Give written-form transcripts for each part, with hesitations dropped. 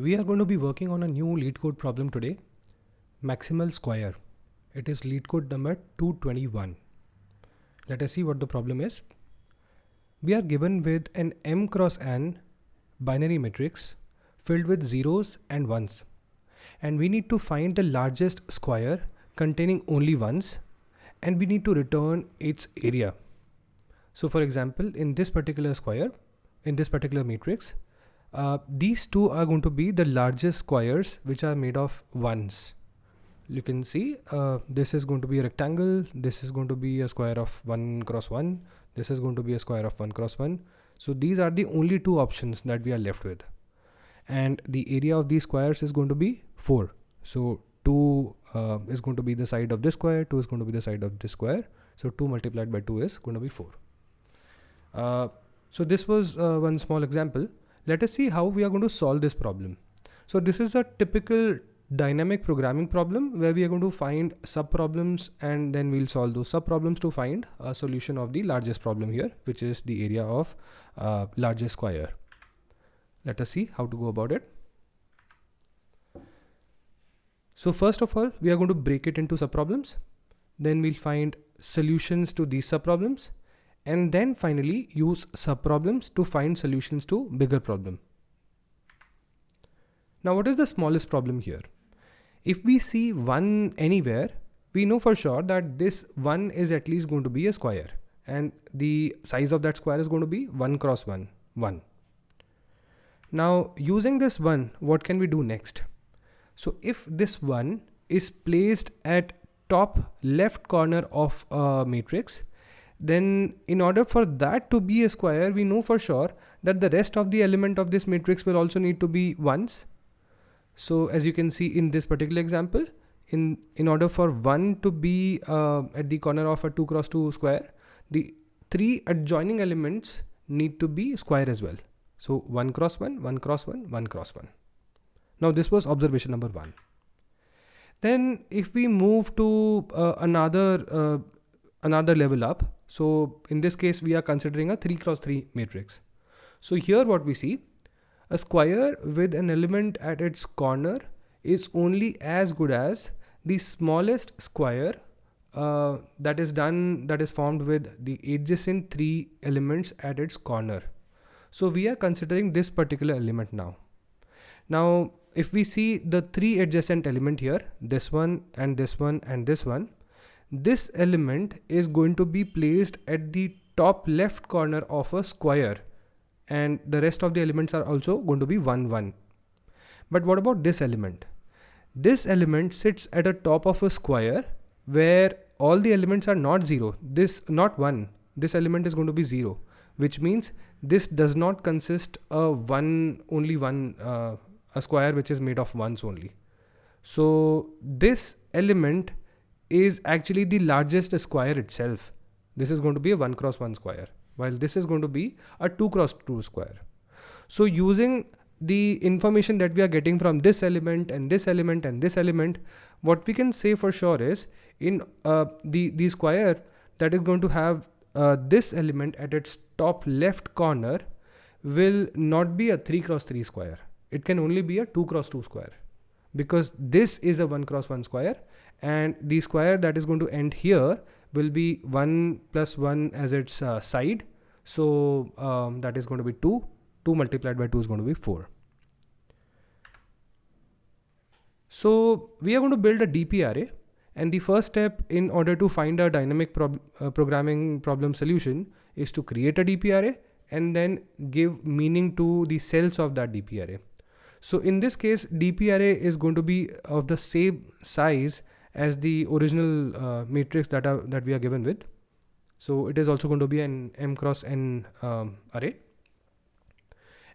We are going to be working on a new LeetCode problem today, maximal square. It is LeetCode number 221. Let us see what the problem is. We are given with an m cross n binary matrix filled with zeros and ones, and we need to find the largest square containing only ones, and we need to return its area. So for example, in this particular square, in this particular matrix, these two are going to be the largest squares which are made of ones. You can see this is going to be a rectangle, this is going to be a square of 1 cross 1, this is going to be a square of 1 cross 1. So these are the only two options that we are left with, and the area of these squares is going to be 4. So 2 is going to be the side of this square, 2 is going to be the side of this square, so 2 multiplied by 2 is going to be 4. So this was one small example. Let us see how we are going to solve this problem. So this is a typical dynamic programming problem where we are going to find sub-problems, and then we'll solve those sub-problems to find a solution of the largest problem here, which is the area of largest square. Let us see how to go about it. So first of all, we are going to break it into sub-problems. Then we'll find solutions to these sub-problems, and then finally use sub-problems to find solutions to bigger problem. Now what is the smallest problem here? If we see 1 anywhere, we know for sure that this 1 is at least going to be a square, and the size of that square is going to be 1 cross 1, 1. Now using this 1, what can we do next? So if this 1 is placed at top left corner of a matrix, then in order for that to be a square, we know for sure that the rest of the element of this matrix will also need to be ones. So as you can see in this particular example, in order for 1 to be at the corner of a 2 cross 2 square, the 3 adjoining elements need to be square as well. So 1 cross 1, 1 cross 1, 1 cross 1. Now this was observation number 1. Then if we move to another level up, so in this case we are considering a 3 cross 3 matrix. So here what we see, a square with an element at its corner is only as good as the smallest square that is formed with the adjacent 3 elements at its corner. So we are considering this particular element now. Now if we see the 3 adjacent element here, this one and this one and this one, this element is going to be placed at the top left corner of a square, and the rest of the elements are also going to be 1 1. But what about this element? This element sits at the top of a square where all the elements are not 0, this not 1, this element is going to be 0, which means this does not consist of a square which is made of ones only. So this element is actually the largest square itself. This is going to be a 1 cross 1 square, while this is going to be a 2 cross 2 square. So using the information that we are getting from this element and this element and this element, what we can say for sure is in the square that is going to have this element at its top left corner will not be a 3 cross 3 square. It can only be a 2 cross 2 square, because this is a 1 cross 1 square, and the square that is going to end here will be 1 plus 1 as its side. So that is going to be 2. 2 multiplied by 2 is going to be 4. So we are going to build a DP array, and the first step in order to find a dynamic programming problem solution is to create a DP array and then give meaning to the cells of that DP array. So in this case, DP array is going to be of the same size as the original matrix that we are given with. So it is also going to be an m cross n array,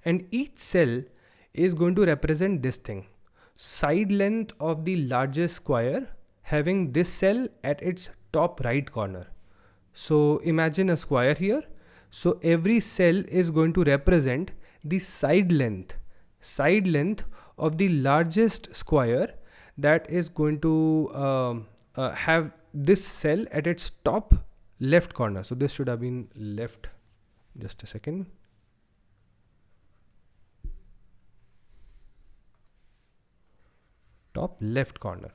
and each cell is going to represent this thing, side length of the largest square having this cell at its top right corner. So imagine a square here. So every cell is going to represent the side length of the largest square that is going to have this cell at its top left corner. So this should have been left, just a second. top left corner.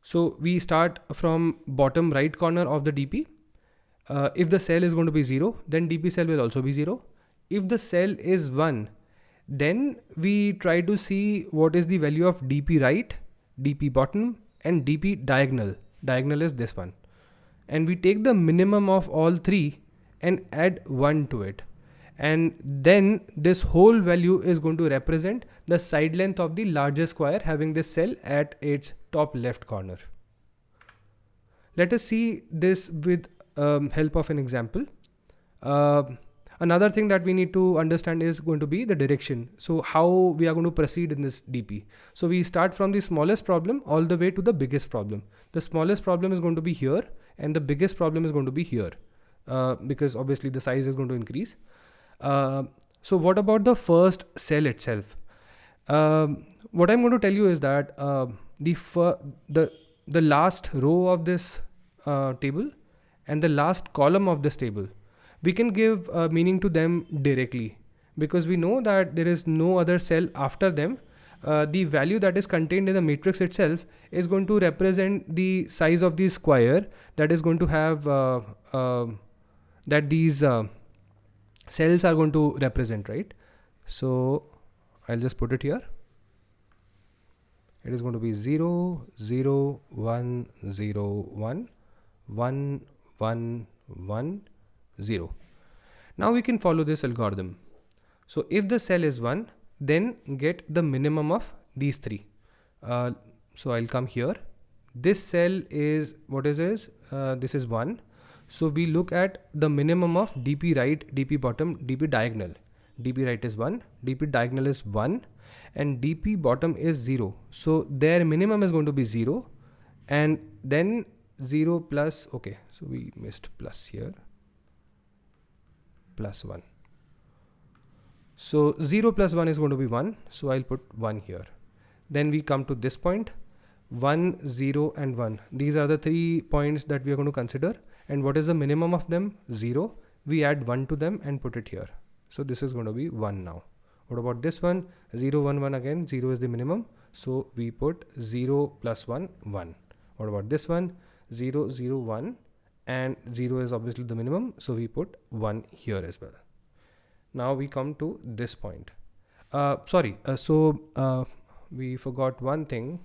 So we start from bottom right corner of the DP. If the cell is going to be 0, then DP cell will also be 0. If the cell is 1, then we try to see what is the value of DP right, DP bottom and DP diagonal. Diagonal is this one. And we take the minimum of all three and add 1 to it. And then this whole value is going to represent the side length of the largest square having this cell at its top left corner. Let us see this with help of an example. Another thing that we need to understand is going to be the direction. So how we are going to proceed in this DP. So we start from the smallest problem all the way to the biggest problem. The smallest problem is going to be here and the biggest problem is going to be here because obviously the size is going to increase. So what about the first cell itself? What I'm going to tell you is that the last row of this table and the last column of this table, we can give meaning to them directly because we know that there is no other cell after them. The value that is contained in the matrix itself is going to represent the size of the square that is going to have that these cells are going to represent, right? So I'll just put it here. It is going to be 0, 0, 1, 0, 1, 1, 1, 1, 0. Now we can follow this algorithm. So if the cell is 1, then get the minimum of these three. So I'll come here. This cell is, what is this? This is 1. So we look at the minimum of DP right, DP bottom, DP diagonal. DP right is 1, DP diagonal is 1 and DP bottom is 0. So their minimum is going to be 0 and then 0 plus, okay, so we missed plus here, plus 1. So 0 plus 1 is going to be 1. So I'll put 1 here. Then we come to this point, 1, 0 and 1. These are the 3 points that we are going to consider. And what is the minimum of them? 0. We add 1 to them and put it here. So this is going to be 1 now. What about this one? 0, 1, 1 again. 0 is the minimum. So we put 0 plus 1, 1. What about this one? 0, 0, 1 and 0 is obviously the minimum. So we put 1 here as well. Now we come to this point. We forgot one thing.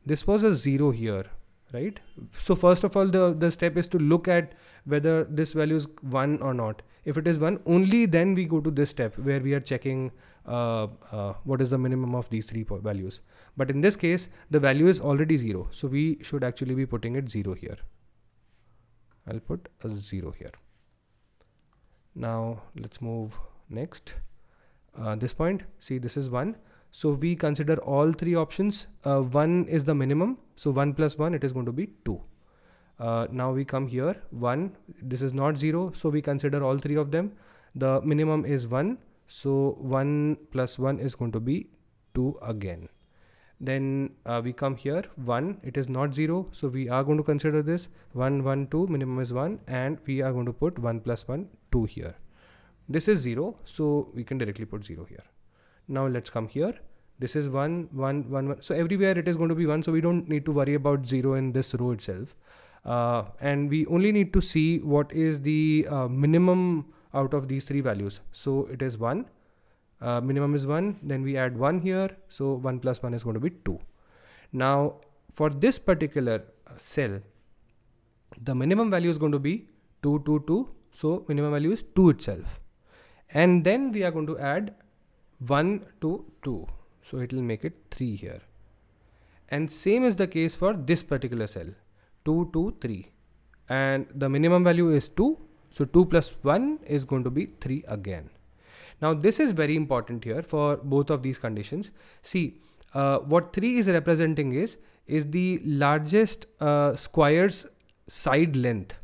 This was a 0 here, right? So first of all, the step is to look at whether this value is 1 or not. If it is 1, only then we go to this step where we are checking what is the minimum of these three values. But in this case, the value is already 0. So we should actually be putting it 0 here. I'll put a 0 here. Now let's move next. This point, see this is 1. So we consider all three options. 1 is the minimum. So 1 plus 1, it is going to be 2. Now we come here, 1, this is not 0. So we consider all three of them. The minimum is 1. So 1 plus 1 is going to be 2 again. Then we come here, 1, it is not 0. So we are going to consider this 1, 1, 2, minimum is 1. And we are going to put 1 plus 1, 2 here. This is 0. So we can directly put 0 here. Now let's come here. This is 1, 1, 1, 1. So everywhere it is going to be 1. So we don't need to worry about 0 in this row itself. And we only need to see what is the minimum out of these three values. So it is 1. Minimum is 1. Then we add 1 here. So 1 plus 1 is going to be 2. Now for this particular cell, the minimum value is going to be 2, 2, 2. So minimum value is 2 itself. And then we are going to add 1 to 2. So it will make it 3 here. And same is the case for this particular cell. 2, 2, 3. And the minimum value is 2. So 2 plus 1 is going to be 3 again. Now this is very important here for both of these conditions. See, what 3 is representing is the largest square's side length.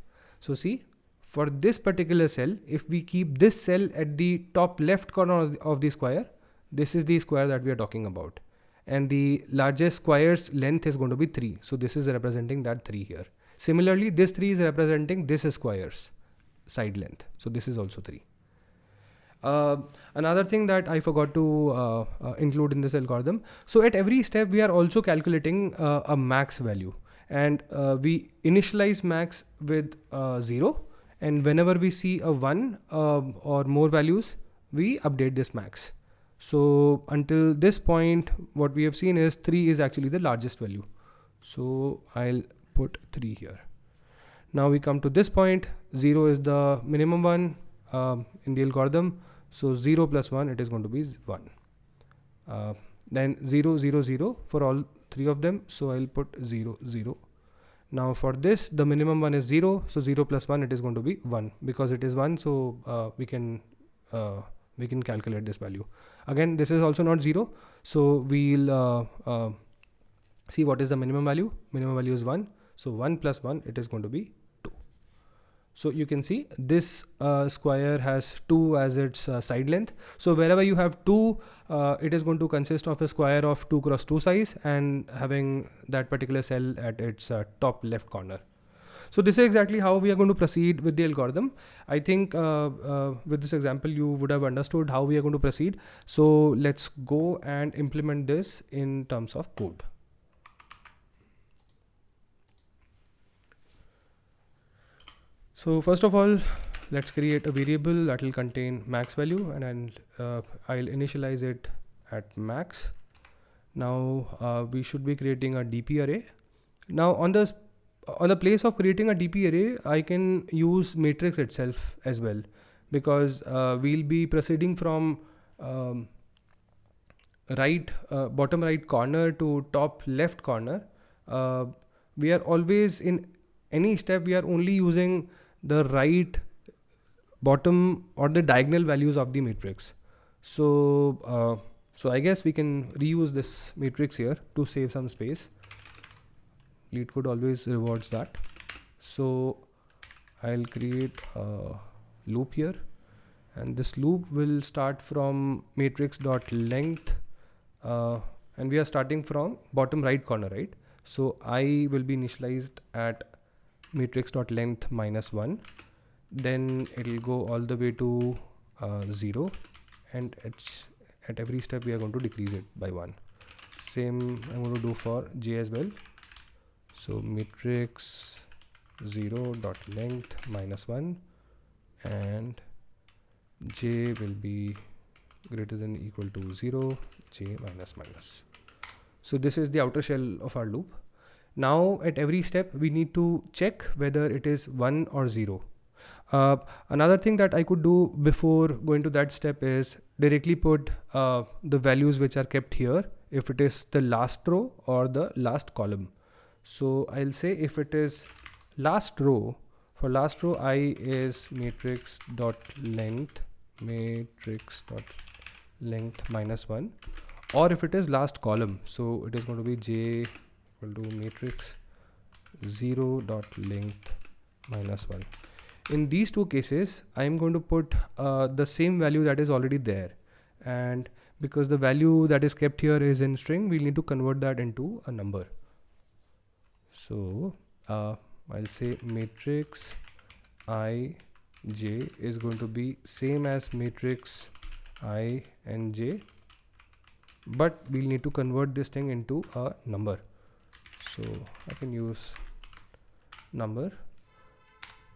So see, for this particular cell, if we keep this cell at the top left corner of the square, this is the square that we are talking about. And the largest square's length is going to be 3. So this is representing that 3 here. Similarly, this 3 is representing this square's side length. So this is also 3. Another thing that I forgot to include in this algorithm. So at every step, we are also calculating a max value, and we initialize max with 0. And whenever we see a 1 or more values, we update this max. So until this point, what we have seen is 3 is actually the largest value. So I'll put 3 here. Now we come to this point, 0 is the minimum one in the algorithm. So 0 plus 1, it is going to be 1. Then 0, 0, 0 for all 3 of them. So I'll put 0, 0. Now for this, the minimum one is 0. So 0 plus 1, it is going to be 1 because it is 1. So we can calculate this value. Again, this is also not 0. So we'll see what is the minimum value. Minimum value is 1. So 1 plus 1, it is going to be 2. So you can see this square has 2 as its side length. So wherever you have 2, it is going to consist of a square of 2 cross 2 size and having that particular cell at its top left corner. So this is exactly how we are going to proceed with the algorithm. I think with this example, you would have understood how we are going to proceed. So let's go and implement this in terms of code. So first of all, let's create a variable that will contain max value, and then I'll initialize it at max. Now we should be creating a DP array. Now on the place of creating a DP array, I can use matrix itself as well, because we'll be proceeding from bottom right corner to top left corner. We are always in any step, we are only using the right bottom or the diagonal values of the matrix. So I guess we can reuse this matrix here to save some space. LeetCode always rewards that. So I'll create a loop here, and this loop will start from matrix.length, and we are starting from bottom right corner, right? So I will be initialized at matrix.length minus 1. Then it will go all the way to 0, and at every step we are going to decrease it by 1. Same I'm going to do for j as well. So matrix 0 dot length minus 1, and j will be greater than or equal to 0, j minus minus. So this is the outer shell of our loop. Now at every step we need to check whether it is 1 or 0. Another thing that I could do before going to that step is directly put the values which are kept here, if it is the last row or the last column. So I'll say if it is last row, for last row I is matrix.length minus 1, or if it is last column, so it is going to be j equal to matrix 0.length minus 1. In these two cases, I am going to put the same value that is already there, and because the value that is kept here is in string, we'll need to convert that into a number. So I'll say matrix I j is going to be same as matrix I and j, but we'll need to convert this thing into a number. So I can use number,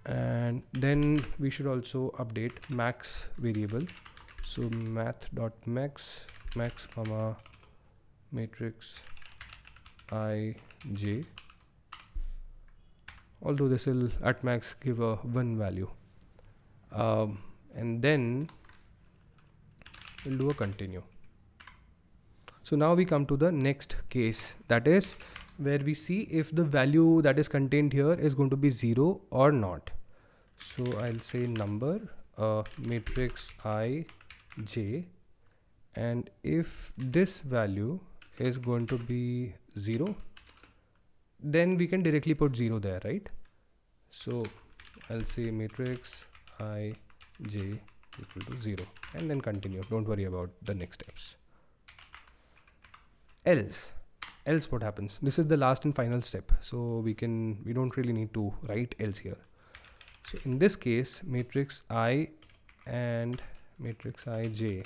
and then we should also update max variable. So math.max comma matrix I j, although this will at max give a 1 value, and then we'll do a continue. So now we come to the next case, that is where we see if the value that is contained here is going to be 0 or not. So I'll say number matrix I j, and if this value is going to be 0, then we can directly put 0 there, right? So I'll say matrix I j equal to 0, and then continue. Don't worry about the next steps. Else what happens? This is the last and final step, so we don't really need to write else here. So in this case, matrix I and matrix ij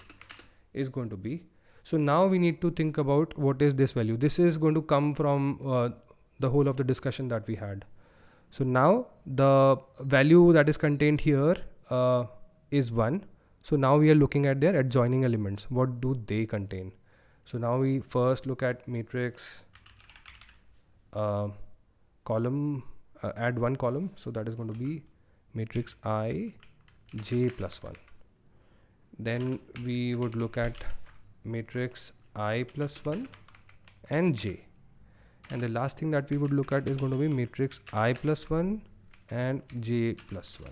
is going to be. So now we need to think about what is this value. This is going to come from the whole of the discussion that we had. So now the value that is contained here is 1. So now we are looking at their adjoining elements. What do they contain? So now we first look at matrix column, add one column. So that is going to be matrix I j plus 1. Then we would look at matrix I plus 1 and j. And the last thing that we would look at is going to be matrix I plus 1 and j plus 1.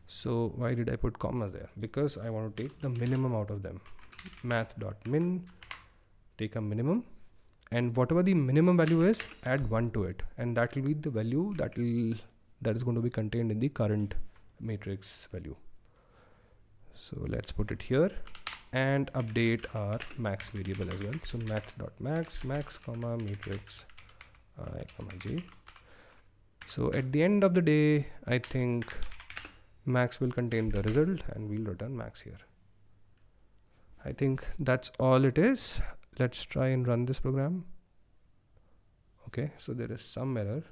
So why did I put commas there? Because I want to take the minimum out of them. Math.min, take a minimum, and whatever the minimum value is, add 1 to it, and that will be the value that is going to be contained in the current matrix value. So let's put it here and update our max variable as well. So math.max, max comma matrix I comma j. So at the end of the day, I think max will contain the result and we'll return max here. I think that's all it is. Let's try and run this program. Okay, so there is some error.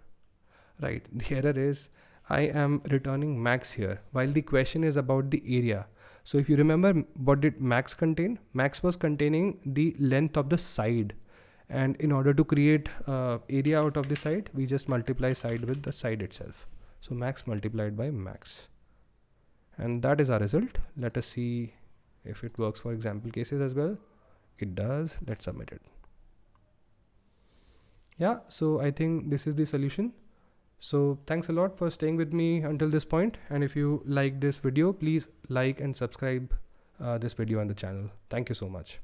Right, the error is I am returning max here while the question is about the area. So if you remember, what did max contain? Max was containing the length of the side. And in order to create area out of the side, we just multiply side with the side itself. So max multiplied by max. And that is our result. Let us see if it works for example cases as well. It does. Let's submit it. Yeah, so I think this is the solution. So thanks a lot for staying with me until this point. And if you like this video, please like and subscribe this video on the channel. Thank you so much.